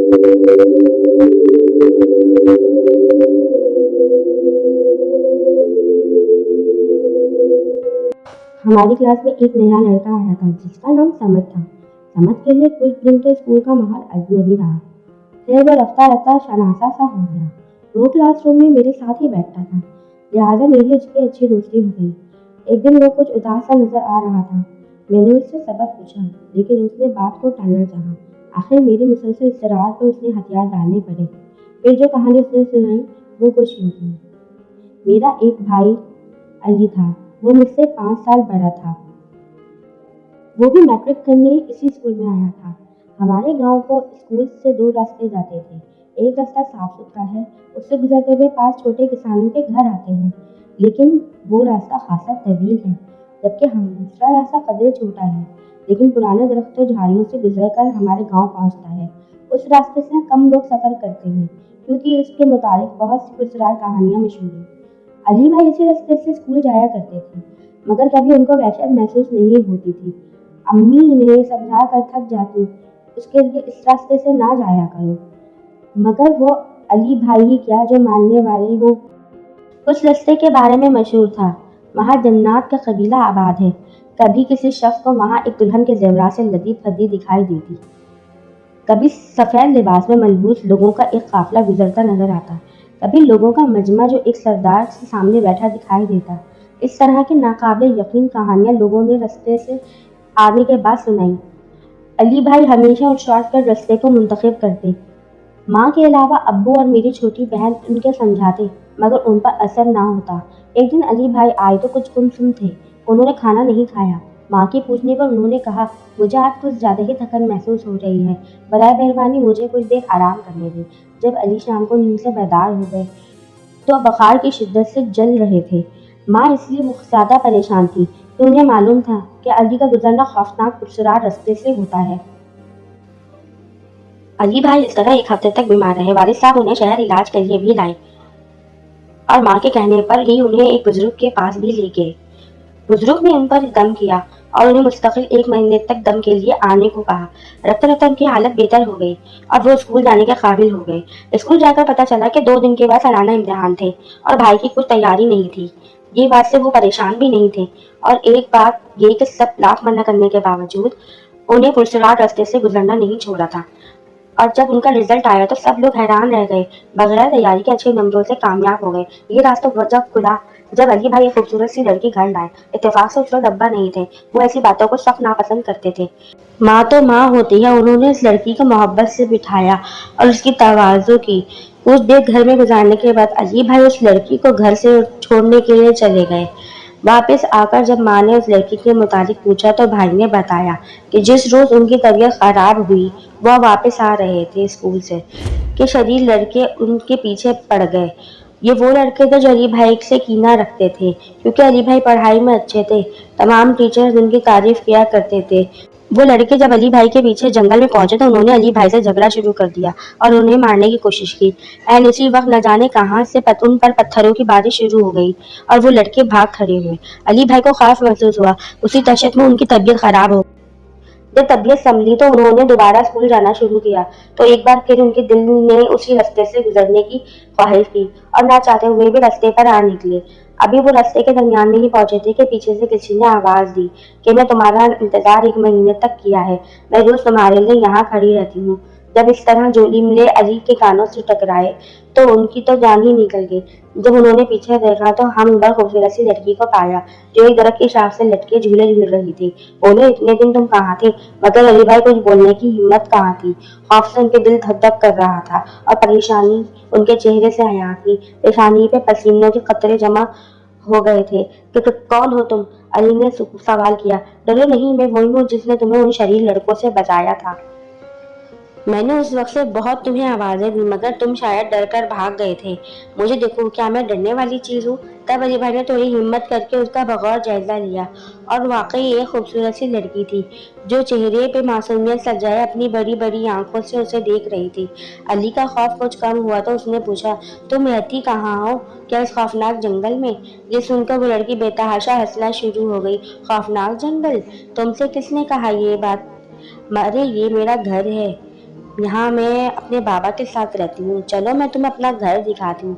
हमारी क्लास में एक नया लड़का आया था जिसका नाम समद था। समद के लिए कुछ दिन तो स्कूल का माहौल अजनबी रहा। फिर वो रफ्ता रफ्ता शनासा सा हो गया। वो क्लासरूम में मेरे साथ ही बैठता था, लिहाजा मेरी उसकी अच्छी दोस्ती हो गई। एक दिन वो कुछ उदास सा नजर आ रहा था। मैंने उससे सबक पूछा, लेकिन उसने बात को टालना चाहा। आखिर मेरी मुसलसल इसरार पर उसने हथियार डालने पड़े। फिर जो कहानी उसने सुनाई वो कुछ यूं थी। मेरा एक भाई अली था। वो मुझसे 5 साल बड़ा था। वो भी मैट्रिक करने इसी स्कूल में आया था। हमारे गांव को स्कूल से 2 रास्ते जाते थे। एक रास्ता साफ सुथरा है, उससे गुजरते हुए 5 छोटे किसानों के घर आते हैं, लेकिन वो रास्ता खासा तवील है। जबकि दूसरा रास्ता कदरे छोटा है, लेकिन पुराने दरख्तों झाड़ियों से गुजरकर हमारे गांव पहुंचता है। उस रास्ते से कम लोग सफर करते हैं, क्योंकि इसके मुताबिक बहुत सी पुरस्कार कहानियां मशहूर हैं। अली भाई इसी रास्ते से स्कूल जाया करते थे, मगर कभी उनको वहशत महसूस नहीं होती थी। अम्मी उन्हें समझा कर थक जाती, उसके लिए इस रास्ते से ना जाया करो। मगर वो अली भाई ही क्या जो मानने वाले हो। उस रास्ते के बारे में मशहूर था, वहाँ जन्नात का कबीला आबाद है। कभी किसी शख्स को वहाँ एक दुल्हन के जेवरात से लदी फदी दिखाई देती, कभी सफेद लिबास में मलबूस लोगों का एक काफिला गुजरता नजर आता, कभी लोगों का मजमा जो एक सरदार से सामने बैठा दिखाई देता। इस तरह की नाकाबिल यकीन कहानियां लोगों ने रास्ते से आने के बाद सुनाई। अली भाई हमेशा उस शॉर्टकट रास्ते को मुंतखब करते। माँ के अलावा अब्बू और मेरी छोटी बहन उनके समझाते, मगर उन पर असर ना होता। एक दिन अली भाई आए तो कुछ गुमसुम थे। उन्होंने खाना नहीं खाया। माँ के पूछने पर उन्होंने कहा, मुझे आज कुछ ज़्यादा ही थकन महसूस हो रही है, बराए मेहरबानी मुझे कुछ देर आराम करने दें। जब अली शाम को नींद से बेदार हो गए तो बुखार की शिद्दत से जल रहे थे। माँ इसलिए ज़्यादा परेशान थी कि उन्हें मालूम था कि अली का गुजरना खौफनाक पुरसरार रास्ते से होता है। अली भाई इस तरह 1 हफ्ते तक बीमार रहे। वालिद साहब उन्हें शहर इलाज के लिए भी लाए और माँ के कहने पर ही उन्हें एक बुजुर्ग के पास भी ले गए। बुजुर्ग ने उन पर दम किया और उन्हें मुस्तकिल 1 महीने तक दम के लिए आने को कहा। रफ्ता रफ्ता उनकी हालत बेहतर हो गई और वो स्कूल जाने के काबिल हो गए। स्कूल जाकर पता चला कि 2 दिन के बाद सालाना इम्तिहान थे और भाई की कुछ तैयारी नहीं थी। ये बात से वो परेशान भी नहीं थे, और एक बात ये कि सब लाख मना करने के बावजूद उन्हें पुरसरार रास्ते से गुजरना नहीं छोड़ा था। और जब उनका रिजल्ट आया तो सब लोग हैरान रह गए। बगैर तैयारी के अच्छे नंबरों से कामयाब हो गए। ये रास्ता जब खुला जब अली भाई एक खूबसूरत सी लड़की घर लाए। इत्तेफाक से उस वक्त अब्बा नहीं थे, वो ऐसी बातों को सख्त नापसंद करते थे। माँ तो माँ होती है, उन्होंने इस लड़की को मोहब्बत से बिठाया और उसकी तवाज़ो की। कुछ देर घर में गुजारने के बाद अली भाई उस लड़की को घर से छोड़ने के लिए चले गए। वापस आकर जब माँ ने उस लड़की के मुतालिक पूछा तो भाई ने बताया कि जिस रोज उनकी तबीयत खराब हुई वह वापस आ रहे थे स्कूल से कि शरीर लड़के उनके पीछे पड़ गए। ये वो लड़के थे जो अली भाई से कीना रखते थे, क्योंकि अली भाई पढ़ाई में अच्छे थे। तमाम टीचर्स उनकी तारीफ किया करते थे। वो लड़के जब अली भाई के पीछे जंगल में पहुंचे तो उन्होंने अली भाई से झगड़ा शुरू कर दिया और उन्हें मारने की कोशिश की। एंड इसी वक्त न जाने कहां से उन पर पत्थरों की बारिश शुरू हो गई और वो लड़के भाग खड़े हुए। अली भाई को खौफ महसूस हुआ। उसी दहशत में उनकी तबीयत खराब हो। जब तबीयत संभली तो उन्होंने दोबारा स्कूल जाना शुरू किया, तो एक बार फिर उनके दिल ने उसी रास्ते से गुजरने की ख्वाहिश की और ना चाहते हुए भी रास्ते पर आ निकले। अभी वो रास्ते के दरमियान में ही पहुंचे थे कि पीछे से किसी ने आवाज दी कि मैं तुम्हारा इंतजार 1 महीने तक किया है, मैं रोज तुम्हारे लिए यहाँ खड़ी रहती हूँ। जब इस तरह जो जुमले अली के कानों से टकराए तो उनकी तो जान ही निकल गई। जब उन्होंने पीछे देखा तो हम उधर खूबसूरत सी लड़की को पाया जो एक दरख्त की शाख से लटके झूले झूल रही थी। बोले, इतने दिन तुम कहाँ थे? मगर अली भाई कुछ बोलने की हिम्मत कहाँ थी। खौफ से उनके दिल धक धक कर रहा था और परेशानी उनके चेहरे से हया थी। पेशानी पे पसीनों के कतरे जमा हो गए थे। कि कौन हो तुम? अली ने सवाल किया। डरो नहीं, मैं वही हूँ जिसने तुम्हें उन शरीर लड़कों से बचाया था। मैंने उस वक्त से बहुत तुम्हें आवाजें दी, मगर तुम शायद डर कर भाग गए थे। मुझे देखो, क्या मैं डरने वाली चीज हूँ? तब अली भाई ने थोड़ी हिम्मत करके उसका बगौर जायजा लिया, और वाकई एक खूबसूरत सी लड़की थी जो चेहरे पे मासूमियत सजाए अपनी बड़ी बड़ी आंखों से उसे देख रही थी। अली का खौफ कुछ कम हुआ तो उसने पूछा, तुम रहती कहाँ हो? क्या इस खौफनाक जंगल में? ये सुनकर वो लड़की बेतहाशा हंसना शुरू हो गई। खौफनाक जंगल? तुमसे किसने कहा ये बात? अरे ये मेरा घर है। यहाँ मैं अपने बाबा के साथ रहती हूँ, चलो मैं तुम्हें अपना घर दिखाती हूँ।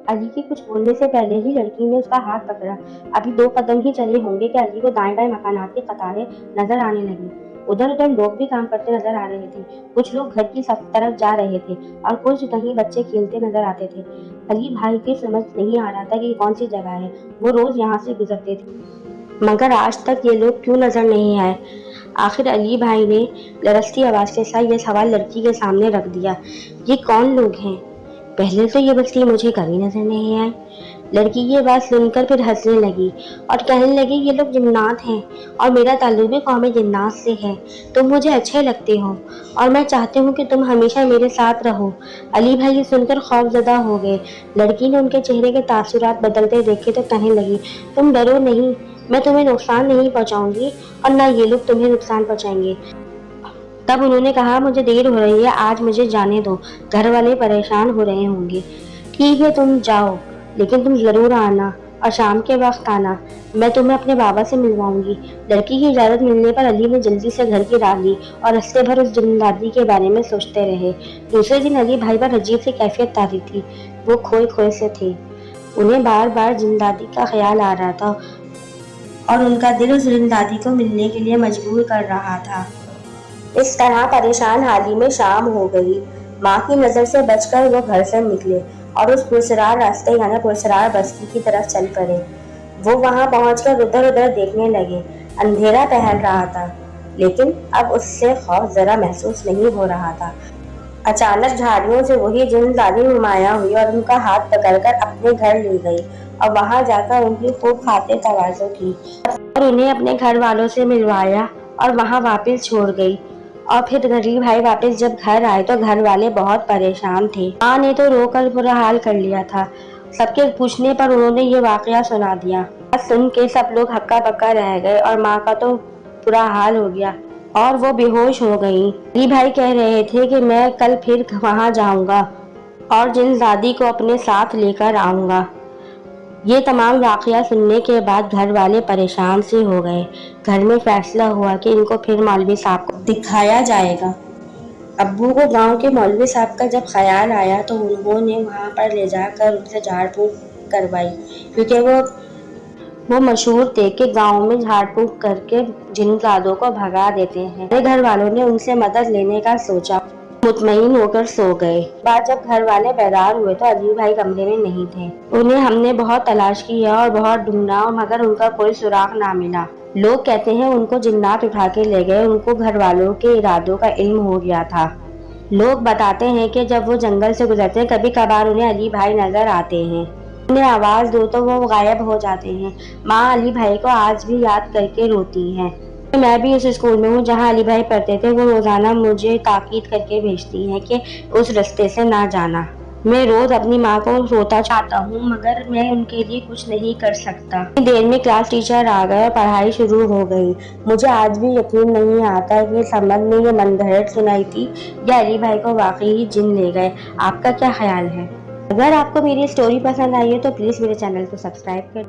अली के कुछ बोलने से पहले ही लड़की ने उसका हाथ पकड़ा। अभी 2 कदम ही चले होंगे कि अली को दाएं बाएं मकानात की कतारें नजर आने लगी। उधर उधर लोग भी काम करते नजर आ रहे थे। कुछ लोग घर की तरफ जा रहे थे और कुछ कहीं बच्चे खेलते नजर आते थे। अली भाई की समझ नहीं आ रहा था कि कौन सी जगह है। वो रोज यहाँ से गुजरते थे, मगर आज तक ये लोग क्यों नजर नहीं आए। आखिर अली भाई ने लरसती आवाज के साथ ये सवाल लड़की के सामने रख दिया, ये कौन लोग हैं? पहले तो ये बस्ती मुझे कभी नजर नहीं आई। लड़की ये बात सुनकर फिर हंसने लगी और कहने लगी, ये लोग जिन्नात हैं और मेरा ताल्लुक भी कौम जिन्नात से है। तुम मुझे अच्छे लगते हो और मैं चाहती हूँ कि तुम हमेशा मेरे साथ रहो। अली भाई ये सुनकर खौफजदा हो गए। लड़की ने उनके चेहरे के तासुरात बदलते देखे तो कहने लगी, तुम डरो नहीं, मैं तुम्हें नुकसान नहीं पहुँचाऊंगी और न ये लोग तुम्हें नुकसान पहुँचाएंगे। तब उन्होंने कहा, मुझे देर हो रही है, आज मुझे जाने दो, घर वाले परेशान हो रहे होंगे। ठीक है तुम जाओ, लेकिन तुम जरूर आना और शाम के वक्त आना, मैं तुम्हें अपने बाबा से मिलवाऊंगी। लड़की की इजाजत मिलने पर अली ने जल्दी से घर की राह ली और रस्ते भर उस जिंदादी के बारे में सोचते रहे। दूसरे दिन अली भाई पर अजीब सी कैफियत तारी थी। वो खोए खोए से थे। उन्हें बार बार जिंदादी का ख्याल आ रहा था और उनका दिल उस जिंदादी को मिलने के लिए मजबूर कर रहा था। इस तरह परेशान हाली में शाम हो गई। माँ की नजर से बचकर वो घर से निकले और उस पुरसरार रास्ते यानी पुरसरार बस्ती की तरफ चल पड़े। वो वहां पहुंचकर उधर उधर देखने लगे। अंधेरा पहल रहा था, लेकिन अब उससे खौफ जरा महसूस नहीं हो रहा था। अचानक झाड़ियों से वही जिंदादी नुमाया हुई और उनका हाथ पकड़कर अपने घर ले गई और वहां जाकर उनकी खूब खातिर तवाज़ो की और उन्हें अपने घर वालों से मिलवाया और वहां वापस छोड़ गई। और फिर गरीब भाई वापस जब घर आए तो घर वाले बहुत परेशान थे। माँ ने तो रोकर बुरा हाल कर लिया था। सबके पूछने पर उन्होंने ये वाकया सुना दिया। सुन के सब लोग हक्का बक्का रह गए और माँ का तो बुरा हाल हो गया और वो बेहोश हो गई। अली भाई कह रहे थे कि मैं कल फिर वहां जाऊंगा और जिनजादी को अपने साथ लेकर आऊंगा। ये तमाम वाकया सुनने के बाद घर वाले परेशान से हो गए। घर में फैसला हुआ कि इनको फिर मौलवी साहब को दिखाया जाएगा। अब्बू को गांव के मौलवी साहब का जब ख्याल आया तो उन्होंने वहां पर ले जाकर उनसे झाड़ फूक करवाई, क्योंकि वो मशहूर थे कि गांव में झाड़ फूक करके जिन्नातों को भगा देते हैं। मेरे घर वालों ने उनसे मदद लेने का सोचा, मुतमईन होकर सो गए। बाद जब घर वाले बेदार हुए तो अली भाई कमरे में नहीं थे। उन्हें हमने बहुत तलाश की है और बहुत ढूंढा मगर उनका कोई सुराग ना मिला। लोग कहते हैं उनको जिन्नात उठा के ले गए। उनको घर वालों के इरादों का इल्म हो गया था। लोग बताते हैं कि जब वो जंगल से गुजरते कभी कभार उन्हें अली भाई नजर आते हैं। उन्हें आवाज दो तो वो गायब हो जाते हैं। माँ अली भाई को आज भी याद करके रोती है। मैं भी उस स्कूल में हूँ जहाँ अली भाई पढ़ते थे। वो रोजाना मुझे ताकीद करके भेजती हैं कि उस रास्ते से ना जाना। मैं रोज अपनी माँ को रोता चाहता हूँ मगर मैं उनके लिए कुछ नहीं कर सकता। देर में क्लास टीचर आ गए और पढ़ाई शुरू हो गई। मुझे आज भी यकीन नहीं आता कि समझ में ये मनगढ़ंत सुनाई थी या अली भाई को वाकई ही जिन ले गए। आपका क्या ख्याल है? अगर आपको मेरी स्टोरी पसंद आई है तो प्लीज मेरे चैनल को सब्सक्राइब कर